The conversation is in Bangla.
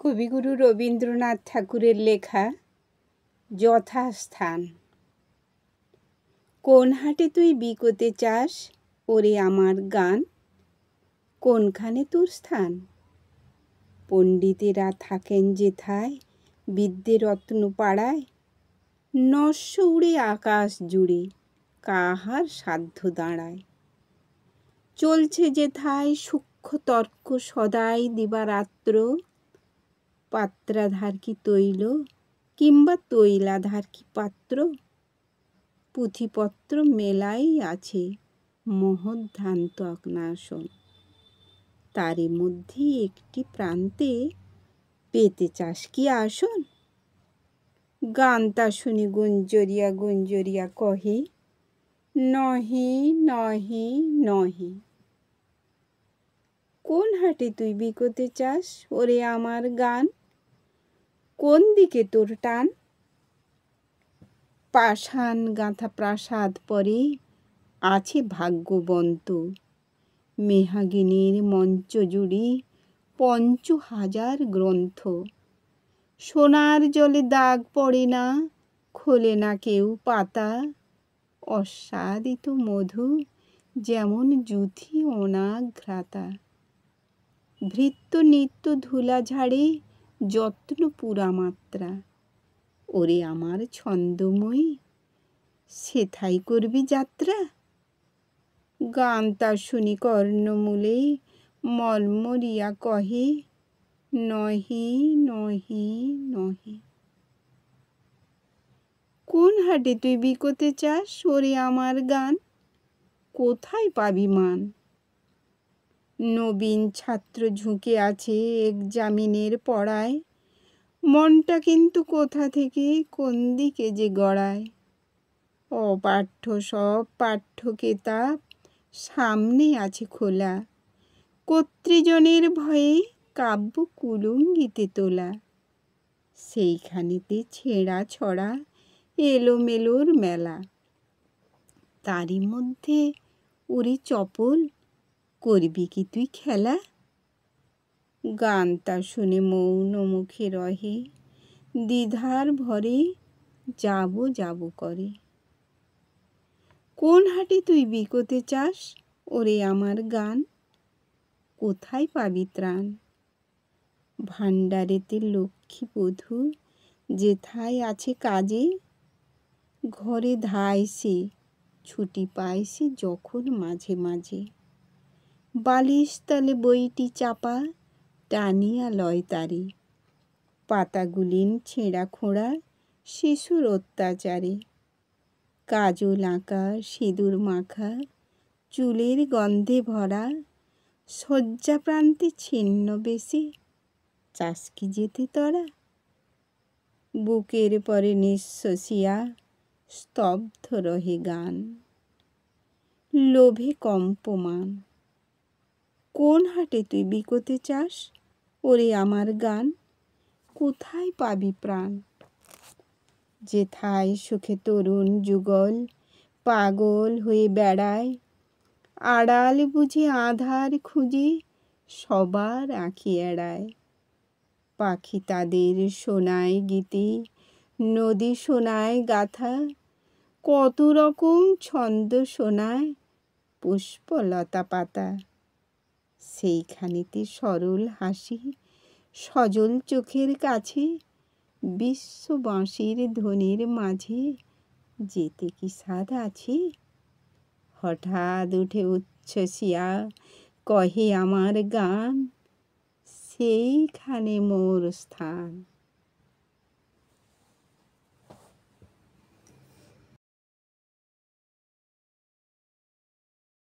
কবিগুরু রবীন্দ্রনাথ ঠাকুরের লেখা যথাস্থান। কোন হাটে তুই বিকোতে চাস ওরে আমার গান, কোনখানে তোর স্থান? পণ্ডিতেরা থাকেন যেথায় বিদ্যে রত্ন পাড়ায়, নস্য উড়ে আকাশ জুড়ে কাহার সাধ্য দাঁড়ায়। চলছে যেথায় সূক্ষ্ম তর্ক সদাই দিবারাত্র, পাত্রাধার কি তৈল কিংবা তৈলাধার কি পাত্র? পুঁথিপত্র মেলাই আছে মহদ্ভ্রান্ত অগ্নাসন, তারই মধ্যে একটি প্রান্তে পেতে চাস কি আসন? গান তা শুনি গুঞ্জরিয়া গুঞ্জরিয়া কহে, নহে নহে নহে। কোন হাটে তুই বিকোতে চাস ওরে আমার গান, কোন দিকে তোর টান? পাষাণ গাঁথা প্রাসাদ পরে আছে ভাগ্যবন্ত, মেহাগিনীর মঞ্চ জুড়ে ৫০০০০ গ্রন্থ। সোনার জলে দাগ পড়ে না, খোলে না কেউ পাতা, অস্বাদিত মধু যেমন যুথি অনাঘ্রাতা। ভৃত্য নিত্য ধুলা ঝাড়ে যত্ন পুরা মাত্রা, ওরে আমার ছন্দময়ী সেথায় করবি যাত্রা? গান তা শুনি কর্ণমূলে মর্মরিয়া কহে, নহে নহে নহে। কোন হাটে তুই বিকোতে চাস ওরে আমার গান, কোথায় পাবি মান? নবীন ছাত্র ঝুঁকে আছে এক্সামিনের পড়ায়, মনটা কিন্তু কোথা থেকে কোন দিকে যে গড়ায়। অপাঠ্য সব পাঠ্য কেতাব সামনে আছে খোলা, কর্তৃজনের ভয়ে কাব্য কুলুঙ্গিতে তোলা। সেইখানেতে ছেঁড়া ছড়া এলোমেলোর মেলা, তারই মধ্যে ওরে চপল করবি কি তুই খেলা? গান তা শুনে মৌন মুখে রহে, দ্বিধার ভরে যাব যাব করে। কোন হাটে তুই বিকোতে চাস ওরে আমার গান, কোথায় পাবি ত্রাণ? ভাণ্ডারেতে লক্ষ্মী বধূ যেথায় আছে কাজে, ঘরে ধায় সে ছুটি পায় সে যখন মাঝে মাঝে। বালিশ তলে বইটি চাপা টানিয়া লয় তারে, পাতাগুলিন ছেঁড়া খোঁড়া শিশুর অত্যাচারে। কাজল আঁকা সিঁদুর মাখা চুলের গন্ধে ভরা, শয্যা প্রান্তে ছিন্ন বেশি চাস কি যেতে তোরা? বুকের পরে নিঃশ্বাসিয়া স্তব্ধ রহে গান, লোভে কম্পমান। কোন হাটে তুই বিকোতে চাস ওরে আমার গান, কোথায় পাবি প্রাণ? যেথায় সুখে তরুণ যুগল পাগল হয়ে বেড়ায়, আড়াল বুঝে আধার খুঁজে সবার আঁখি এড়ায়। পাখি তাদের শোনায় গীতি, নদী শোনায় গাথা, কত রকম ছন্দ শোনায় পুষ্পলতা পাতা। সেইখানেতে সরল হাসি সজল চোখের কাছে, বিশ্ব বাঁশির ধ্বনির মাঝে যেতে কি স্বাদ আছে? হঠাৎ উঠে উচ্ছ্বসিয়া কহে আমার গান, সেইখানে মোর স্থান।